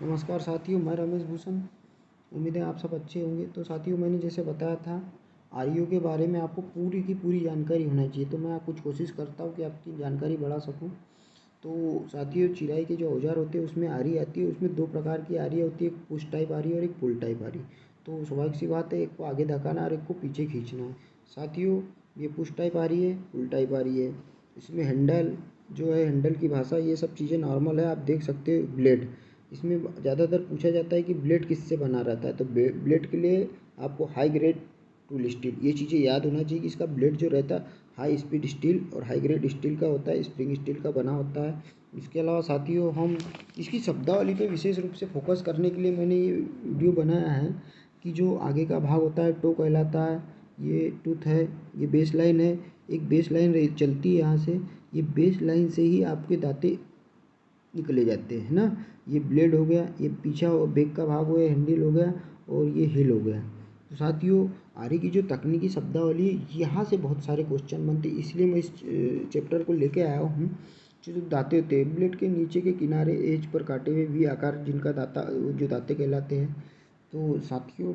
नमस्कार साथियों, मैं रमेश भूषण। उम्मीद है आप सब अच्छे होंगे। तो साथियों, मैंने जैसे बताया था आरईओ के बारे में आपको पूरी की पूरी जानकारी होना चाहिए, तो मैं कुछ कोशिश करता हूँ कि आपकी जानकारी बढ़ा सकूँ। तो साथियों, चिराई के जो औजार होते हैं उसमें आरी आती है। उसमें दो प्रकार की आरी होती है, एक पुश टाइप आरी और एक पुल टाइप आरी। तो स्वाभाविक सी बात है, एक को आगे धकाना और एक को पीछे खींचना है। साथियों, ये पुश टाइप आरी है, पुल टाइप आरी है। इसमें हैंडल जो है, हैंडल की भाषा, ये सब चीज़ें नॉर्मल है। आप देख सकते हो ब्लेड, इसमें ज़्यादातर पूछा जाता है कि ब्लेड किससे बना रहता है। तो ब्लेड के लिए आपको हाई ग्रेड टूल स्टील, ये चीज़ें याद होना चाहिए कि इसका ब्लेड जो रहता है हाई स्पीड स्टील और हाई ग्रेड स्टील का होता है, स्प्रिंग स्टील का बना होता है। इसके अलावा साथियों, हम इसकी शब्दावली पे विशेष रूप से फोकस करने के लिए मैंने ये वीडियो बनाया है कि जो आगे का भाग होता है टो कहलाता है, ये टूथ है, ये बेस लाइन है। एक बेस लाइन चलती है यहाँ से, ये बेस लाइन से ही आपके दांते निकले जाते हैं ना। ये ब्लेड हो गया, ये पीछा बैक का भाग हो गया, हैंडल हो गया, और ये हिल हो गया। तो साथियों, आरी की जो तकनीकी शब्दावली है, यहाँ से बहुत सारे क्वेश्चन बनते हैं, इसलिए मैं इस चैप्टर को लेके आया हूँ। जो दांते होते हैं ब्लेड के नीचे के किनारे एज पर काटे हुए वी आकार, जिनका दाता जो दांते कहलाते हैं। तो साथियों,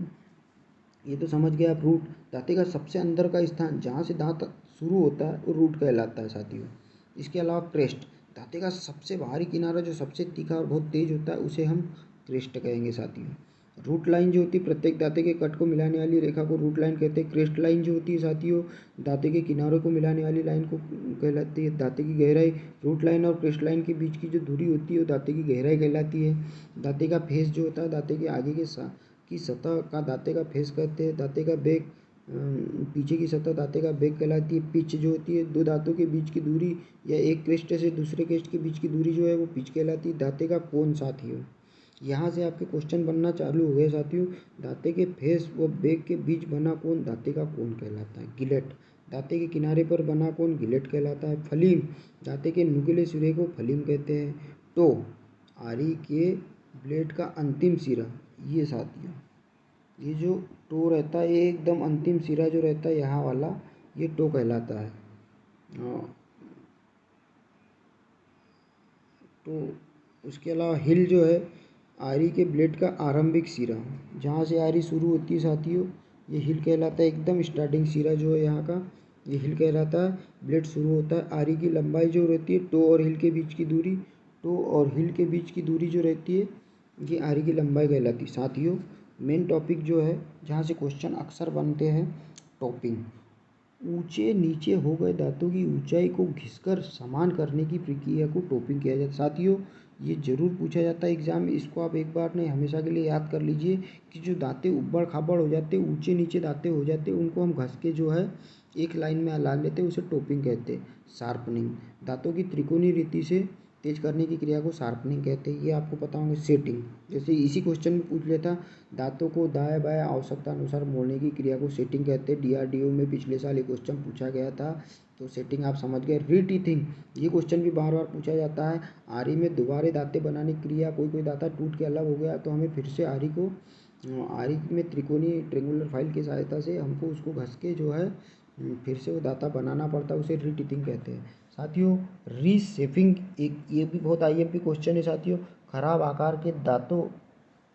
ये तो समझ गए आप। रूट, दांते का सबसे अंदर का स्थान जहाँ से दांत शुरू होता है वो रूट कहलाता है साथियों। इसके अलावा क्रेस्ट, दांते का सबसे बाहरी किनारा जो सबसे तीखा और बहुत तेज होता है उसे हम क्रेस्ट कहेंगे साथियों। रूट लाइन जो होती है, प्रत्येक दांते के कट को मिलाने वाली रेखा को रूट लाइन कहते हैं। क्रेस्ट लाइन जो होती है साथियों, दांते के किनारों को मिलाने वाली लाइन को कहलाती है। दांते की गहराई, रूट लाइन और क्रेस्ट लाइन के बीच की जो दूरी होती है वो दांते की गहराई कहलाती है। दांते का फेस जो होता है, दांते के आगे के की सतह का दांते का फेस कहते हैं। दांते का बेक, पीछे की सतह दांते का बेक कहलाती है। पिच जो होती है, दो दांतों के बीच की दूरी या एक क्रेस्ट से दूसरे क्रेस्ट के बीच की दूरी जो है वो पिच कहलाती है। दांते का कोण साथियों, यहाँ से आपके क्वेश्चन बनना चालू हो गए साथियों। दांते के फेस व बेक के बीच बना कोण दांते का कोण कहलाता है। गिलेट, दांते के किनारे पर बना कोण गिलेट कहलाता है। फलीम, दांते के नुकीले सिरे को फलीम कहते हैं। टो, आरी के ब्लेड का अंतिम सिरा, ये साथियों, ये जो टो रहता है, ये एकदम अंतिम सिरा जो रहता है यहाँ वाला, ये टो कहलाता है। तो उसके अलावा हिल जो है, आरी के ब्लेड का आरंभिक सिरा, जहाँ से आरी शुरू होती है साथियों, ये हिल कहलाता है। एकदम स्टार्टिंग सिरा जो है यहाँ का, ये हिल कहलाता है। ब्लेड शुरू होता है। आरी की लंबाई जो रहती है, टो और हिल के बीच की दूरी, टो और हिल के बीच की दूरी जो रहती है, ये आरी की लंबाई कहलाती है साथियों। मेन टॉपिक जो है, जहाँ से क्वेश्चन अक्सर बनते हैं, टॉपिंग। ऊंचे नीचे हो गए दांतों की ऊंचाई को घिसकर समान करने की प्रक्रिया को टॉपिंग किया जाता है साथियों। ये जरूर पूछा जाता है एग्जाम में, इसको आप एक बार नहीं हमेशा के लिए याद कर लीजिए कि जो दांतें उबड़ खाबड़ हो जाते, ऊंचे नीचे दांतें हो जाते, उनको हम घस के जो है एक लाइन में ला लेते हैं, उसे टॉपिंग कहते हैं। शार्पनिंग, दांतों की त्रिकोणीय रीति से तेज करने की क्रिया को शार्पनिंग कहते हैं। ये आपको पता होंगे। सेटिंग, जैसे इसी क्वेश्चन में पूछ लेता, दांतों को दाएं बाएं आवश्यकता अनुसार मोड़ने की क्रिया को सेटिंग कहते हैं। डीआरडीओ में पिछले साल ये क्वेश्चन पूछा गया था, तो सेटिंग आप समझ गए। रीटीथिंग, ये क्वेश्चन भी बार बार पूछा जाता है। आरी में दोबारा दांतें बनाने की क्रिया, कोई कोई दांता टूट के अलग हो गया तो हमें फिर से आरी में त्रिकोणीय ट्रेंगुलर फाइल की सहायता से हमको उसको घस के जो है फिर से वो दाता बनाना पड़ता है, उसे रीटीथिंग कहते हैं साथियों। रीशेपिंग, एक ये भी बहुत आईएमपी क्वेश्चन है साथियों। खराब आकार के दांतों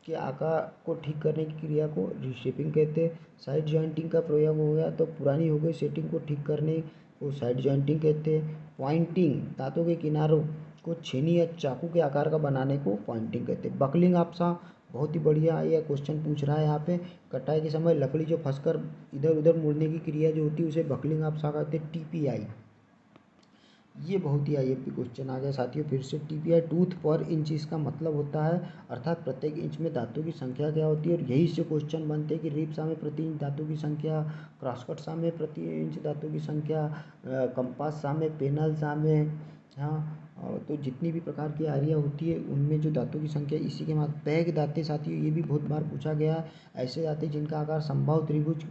के आकार को ठीक करने की क्रिया को रीशेपिंग कहते हैं। साइड जॉइंटिंग का प्रयोग हो गया तो पुरानी हो गई सेटिंग को ठीक करने को साइड जॉइंटिंग कहते हैं। पॉइंटिंग, दांतों के किनारों को छेनी या चाकू के आकार का बनाने को पॉइंटिंग कहते हैं। बकलिंग आपसा, बहुत ही बढ़िया यह क्वेश्चन पूछ रहा है यहाँ पे। कटाई के समय लकड़ी जो फंसकर इधर उधर मुड़ने की क्रिया जो होती है उसे बकलिंग आपसा कहते हैं। टीपीआई, ये बहुत ही आईएमपी क्वेश्चन आ गया साथियों। फिर से टीपीआई, टूथ पर इंच, इसका मतलब होता है अर्थात प्रत्येक इंच में दांतों की संख्या क्या होती है, और यही से क्वेश्चन बनते हैं कि रिप्सा में प्रति इंच दांतों की संख्या, क्रॉसकट सा में प्रति इंच दांतों की संख्या, कंपास सा में, पेनल सा में। हाँ, तो जितनी भी प्रकार की आरियाँ होती है उनमें जो दांतों की संख्या, इसी के बाद पैग दांतें साथियों, ये भी बहुत बार पूछा गया है। ऐसे दांतें जिनका आकार समबाहु त्रिभुज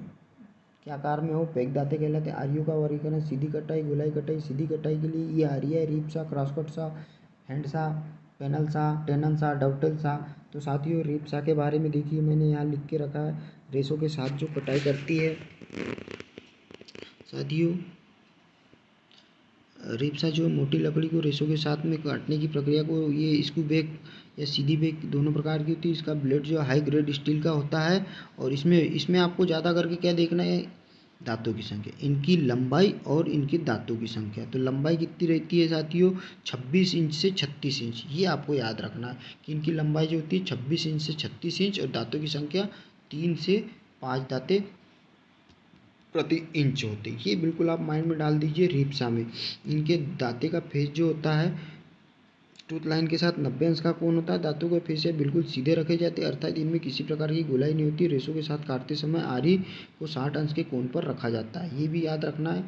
के आकार में हो, पैक दांतें कहलाते हैं। आरियों का वर्गीकरण, सीधी कटाई, गोलाई कटाई। सीधी कटाई के लिए ये आरी है, रीप सा, क्रॉसकट सा, हैंड सा, पैनल सा, टेनन सा, डवटेल सा। तो साथियों, रीप सा के बारे में देखिए मैंने यहाँ लिख के रखा है, रेशों के साथ जो कटाई करती है साथियों। रिप्सा जो मोटी लकड़ी को रेशों के साथ में काटने की प्रक्रिया को ये स्क्रू बेक या सीधी बेक दोनों प्रकार की होती है। इसका ब्लेड जो हाई ग्रेड स्टील का होता है और इसमें इसमें आपको ज़्यादा करके क्या देखना है, दांतों की संख्या, इनकी लंबाई और इनके दांतों की संख्या। तो लंबाई कितनी रहती है साथियों, 26 इंच से 36 इंच। ये आपको याद रखना है कि इनकी लंबाई जो होती है 26 इंच से 36 इंच और दांतों की संख्या 3 से 5 दांतें प्रति इंच होते हैं। ये बिल्कुल आप माइंड में डाल दीजिए। रिप्सा में इनके दांते का फेस जो होता है टूथ लाइन के साथ 90 अंश का कोण होता है। दांतों के फेस बिल्कुल सीधे रखे जाते हैं, अर्थात इनमें किसी प्रकार की गोलाई नहीं होती। रेशों के साथ काटते समय आरी को 60 अंश के कोण पर रखा जाता है, ये भी याद रखना है।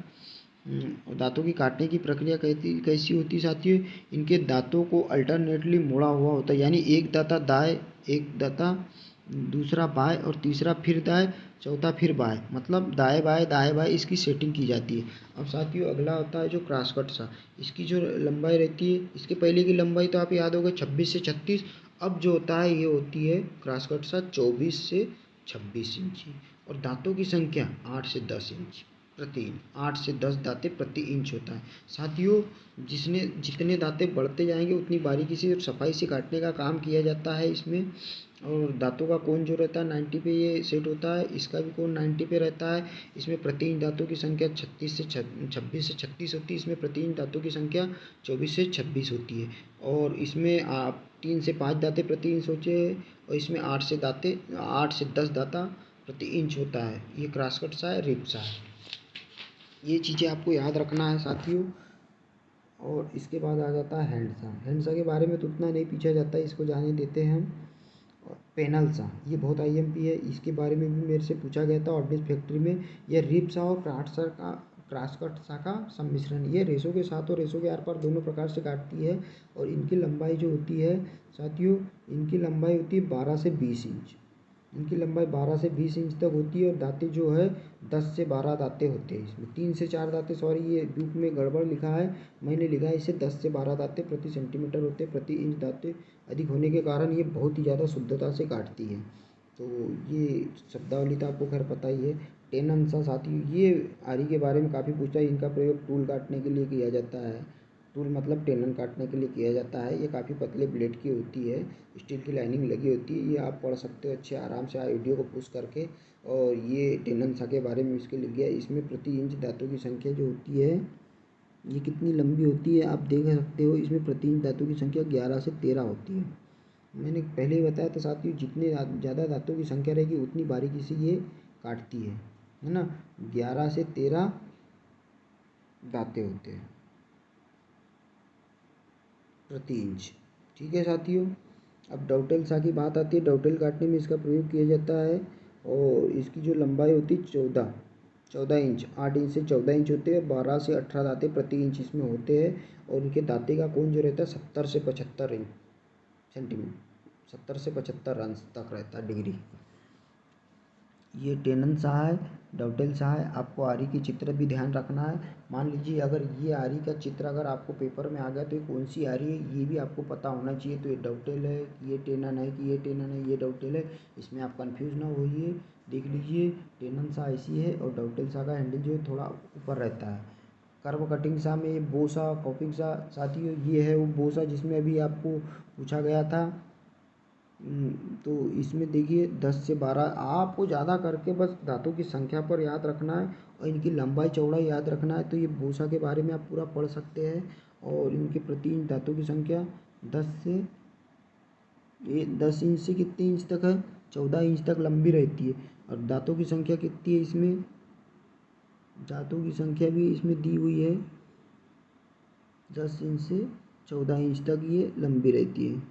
और दांतों की काटने की प्रक्रिया कैसी होती है साथियों, इनके दांतों को अल्टरनेटली मोड़ा हुआ होता है, यानी एक दांता दाएं, एक दांता दूसरा बाएं और तीसरा फिर दाएं, चौथा फिर बाएं, मतलब दाएं बाएं इसकी सेटिंग की जाती है। अब साथियों अगला होता है जो क्रॉसकट सा। इसकी जो लंबाई रहती है, इसके पहले की लंबाई तो आप याद होगा 26 से 36। अब जो होता है ये होती है क्रॉसकट सा 24 से 26 इंच। और दांतों की संख्या 8 से 10 इंच प्रति इंच, 8 से 10 दांतें प्रति इंच होता है। साथियों जितने दांतें बढ़ते जाएंगे उतनी बारीकी से और सफाई से काटने का काम किया जाता है इसमें। और दांतों का कोण जो रहता है 90 पे ये सेट होता है, इसका भी कोण 90 पे रहता है। इसमें प्रति इंच दांतों की संख्या 26 से 36 होती है। इसमें प्रति इंच दांतों की संख्या 24 से 26 होती है। और इसमें आप 3 से 5 दांतें प्रति इंच सोचे, और इसमें 8 से 10 दांता प्रति इंच होता है। ये क्रॉसकट सा है, रिप्सा है। ये चीज़ें आपको याद रखना है साथियों। और इसके बाद आ जाता है हैंडसा। हैंडसा के बारे में तो उतना नहीं पूछा जाता है, इसको जाने देते हैं हम। और पेनल्सा, ये बहुत आईएमपी है, इसके बारे में भी मेरे से पूछा गया था ऑर्डिनेंस फैक्ट्री में। यह रिप्सा और क्रॉसकट सा का सम्मिश्रण, ये रेशों के साथ और रेशों के आर पार दोनों प्रकार से काटती है। और इनकी लंबाई जो होती है साथियों, इनकी लंबाई होती है 12 से 20 इंच। इनकी लंबाई 12 से 20 इंच तक होती है। और दांतें जो है 10 से 12 दांतें होते हैं इसमें, 3 से 4 दांतें, सॉरी ये बुक में गड़बड़ लिखा है, मैंने लिखा है इसे 10 से 12 दांतें प्रति सेंटीमीटर होते हैं। प्रति इंच दांतें अधिक होने के कारण ये बहुत ही ज़्यादा शुद्धता से काटती है। तो ये शब्दावली तो आपको खैर पता ही है। टेनन सा साथियों, ये आरी के बारे में काफ़ी पूछा है। इनका प्रयोग टूल काटने के लिए किया जाता है। टूल मतलब टेनन काटने के लिए किया जाता है। ये काफ़ी पतले ब्लेड की होती है, स्टील की लाइनिंग लगी होती है। ये आप पढ़ सकते हो अच्छे आराम से वीडियो को पुश करके। और ये टेनन सा के बारे में इसके लिख गया। इसमें प्रति इंच दांतों की संख्या जो होती है, ये कितनी लंबी होती है आप देख सकते हो। इसमें प्रति इंच दांतों की संख्या 11 से 13 होती है। मैंने पहले ही बताया था साथियों, जितने ज़्यादा दांतों की संख्या रहेगी उतनी बारीकी से ये काटती है ना। 11 से 13 दांतें होते हैं प्रति इंच। ठीक है साथियों। अब डॉवटेल सा की बात आती है। डॉवटेल काटने में इसका प्रयोग किया जाता है। और इसकी जो लंबाई होती है 14 इंच, 8 इंच से 14 इंच होते हैं। 12 से 18 दांते प्रति इंच इसमें होते हैं। और इनके दांते का कोण जो रहता है 70 से 75 इंच सेंटीमीटर, 70 से 75 अंश तक रहता है, डिग्री। ये टेनन सा है, डॉवटेल सा है। आपको आरी की चित्र भी ध्यान रखना है। मान लीजिए अगर ये आरी का चित्र अगर आपको पेपर में आ गया तो ये कौन सी आरी है ये भी आपको पता होना चाहिए। तो ये डॉवटेल है कि ये टेनन है, कि ये टेनन है, ये डॉवटेल है, इसमें आप कंफ्यूज ना होइए। देख लीजिए टेनन सा ऐसी है और डॉवटेल सा का हैंडल जो है थोड़ा ऊपर रहता है। कर्व कटिंग सा में बोसा, कॉपिंग सा साथियों, ये है वो बोसा जिसमें अभी आपको पूछा गया था। तो इसमें देखिए 10 से 12, आपको ज़्यादा करके बस दांतों की संख्या पर याद रखना है और इनकी लंबाई चौड़ाई याद रखना है। तो ये भूसा के बारे में आप पूरा पढ़ सकते हैं। और इनके प्रति इंच दांतों की संख्या 10 इंच से कितने इंच तक है, 14 इंच तक लंबी रहती है। और दांतों की संख्या कितनी है इसमें, दांतों की संख्या भी इसमें दी हुई है, 10 इंच से 14 इंच तक ये लंबी रहती है।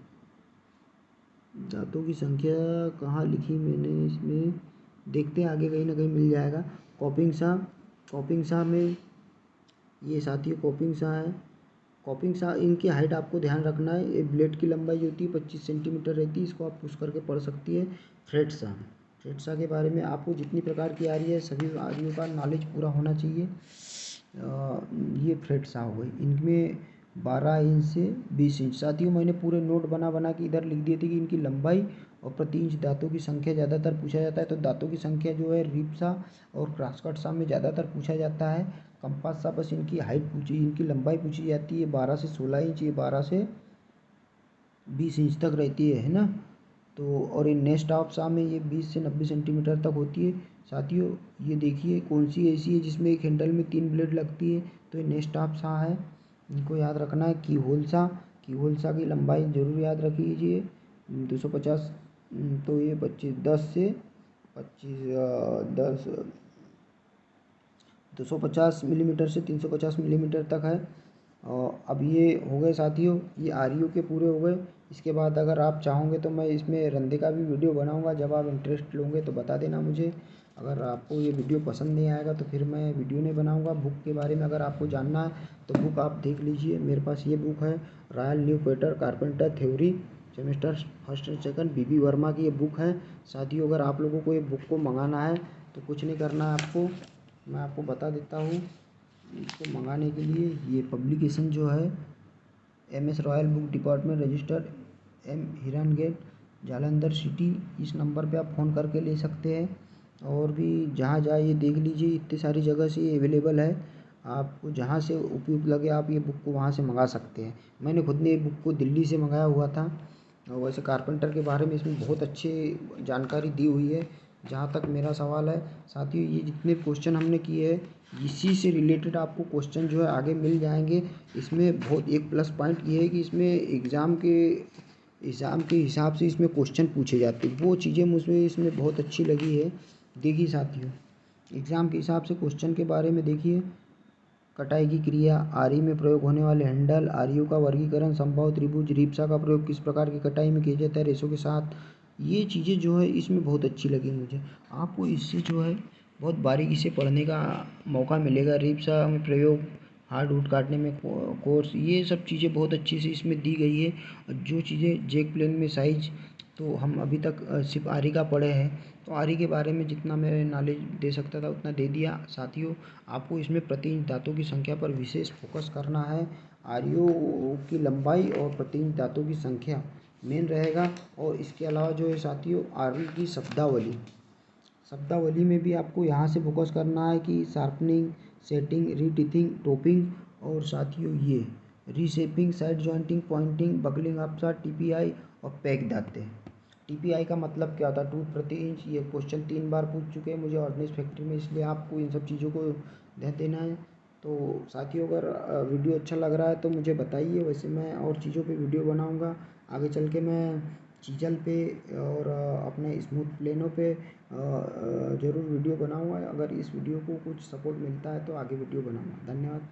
दांतों की संख्या कहाँ लिखी मैंने, इसमें देखते हैं आगे कहीं ना कहीं मिल जाएगा। कॉपिंग सा में ये साथियों कॉपिंग सा है। कॉपिंग सा, इनकी हाइट आपको ध्यान रखना है। ये ब्लेड की लंबाई जो होती है 25 सेंटीमीटर रहती है। इसको आप पुश करके पढ़ सकती है। थ्रेड सा के बारे में आपको जितनी प्रकार की आ रही है सभी आरियों का नॉलेज पूरा होना चाहिए। ये थ्रेड सा हो गई, इनमें 12 इंच से 20 इंच। साथियों मैंने पूरे नोट बना बना के इधर लिख दिए थे कि इनकी लंबाई और प्रति इंच दांतों की संख्या ज़्यादातर पूछा जाता है। तो दांतों की संख्या जो है रिप्सा और क्रॉसकट सा में ज़्यादातर पूछा जाता है। कंपास सा बस इनकी हाइट पूछी, इनकी लंबाई पूछी जाती है 12 से 16 इंच, ये 12 से 20 इंच तक रहती है ना। तो और इन नेस्ट ऑफ सा में ये 20 से 90 सेंटीमीटर तक होती है। साथियों ये देखिए कौन सी ऐसी है जिसमें एक हैंडल में 3 ब्लेड लगती है, तो ये नेस्ट ऑफ सा है, इनको याद रखना है। की होल सा की लंबाई जरूर याद रख लीजिए 250, तो ये 10 से 25 10 250 मिलीमीटर से 350 मिलीमीटर तक है। और अब ये हो गए साथियों, ये आर के पूरे हो गए। इसके बाद अगर आप चाहोगे तो मैं इसमें रंधे का भी वीडियो बनाऊंगा, जब आप इंटरेस्ट लोगे तो बता देना मुझे। अगर आपको ये वीडियो पसंद नहीं आएगा तो फिर मैं वीडियो नहीं बनाऊंगा। बुक के बारे में अगर आपको जानना है तो बुक आप देख लीजिए, मेरे पास ये बुक है, Royal New Pattern carpenter theory semester first and second, BB Verma की ये बुक है। साथियों अगर आप लोगों को ये बुक को मंगाना है तो कुछ नहीं करना है आपको, मैं आपको बता देता हूँ। इसको मंगाने के लिए ये पब्लिकेशन जो है MS royal book department register M हिरन गेट जालंधर सिटी, इस नंबर पे आप फ़ोन करके ले सकते हैं। और भी जहाँ जाए ये देख लीजिए, इतनी सारी जगह से ये अवेलेबल है, आपको जहाँ से उपयुक्त लगे आप ये बुक को वहाँ से मंगा सकते हैं। मैंने खुद ने ये बुक को दिल्ली से मंगाया हुआ था। और वैसे कारपेंटर के बारे में इसमें बहुत अच्छी जानकारी दी हुई है। जहाँ तक मेरा सवाल है साथियों, ये जितने क्वेश्चन हमने किए हैं इसी से रिलेटेड आपको क्वेश्चन जो है आगे मिल जाएंगे। इसमें बहुत एक प्लस पॉइंट ये है कि इसमें एग्ज़ाम के हिसाब से इसमें क्वेश्चन पूछे जाते हैं, वो चीज़ें मुझे इसमें बहुत अच्छी लगी है। देखिए साथियों, एग्ज़ाम के हिसाब से क्वेश्चन के बारे में देखिए, कटाई की क्रिया, आरी में प्रयोग होने वाले हैंडल, आरियों का वर्गीकरण, संभव त्रिभुज, रिप्सा का प्रयोग किस प्रकार की कटाई में किया जाता है रेशों के साथ, ये चीज़ें जो है इसमें बहुत अच्छी लगी मुझे। आपको इससे जो है बहुत बारीकी से पढ़ने का मौका मिलेगा। रिप्सा में प्रयोग, हार्डवुड काटने में कोर्स, ये सब चीज़ें बहुत अच्छी से इसमें दी गई है। जो चीज़ें जेक प्लेन में साइज, तो हम अभी तक सिर्फ आरी का पढ़े हैं, तो आरी के बारे में जितना मैं नॉलेज दे सकता था उतना दे दिया। साथियों आपको इसमें प्रति इंच दांतों की संख्या पर विशेष फोकस करना है। आरियों की लंबाई और प्रति इंच दांतों की संख्या मेन रहेगा। और इसके अलावा जो है साथियों, आरी की शब्दावली में भी आपको यहाँ से फोकस करना है कि शार्पनिंग, सेटिंग, रीटिथिंग, टोपिंग, और साथियों ये reshaping, side jointing, pointing, buckling अपसार, TPI और पैक दाते। TPI का मतलब क्या होता है, टूथ प्रति इंच। ये क्वेश्चन 3 बार पूछ चुके हैं मुझे ऑर्डिनेंस फैक्ट्री में, इसलिए आपको इन सब चीज़ों को ध्यान देना है। तो साथियों अगर वीडियो अच्छा लग रहा है तो मुझे बताइए, वैसे मैं और चीज़ों पे वीडियो बनाऊंगा आगे चल के। मैं चीजल पे और अपने स्मूथ प्लेनों पे ज़रूर वीडियो बनाऊंगा। अगर इस वीडियो को कुछ सपोर्ट मिलता है तो आगे वीडियो बनाऊंगा। धन्यवाद।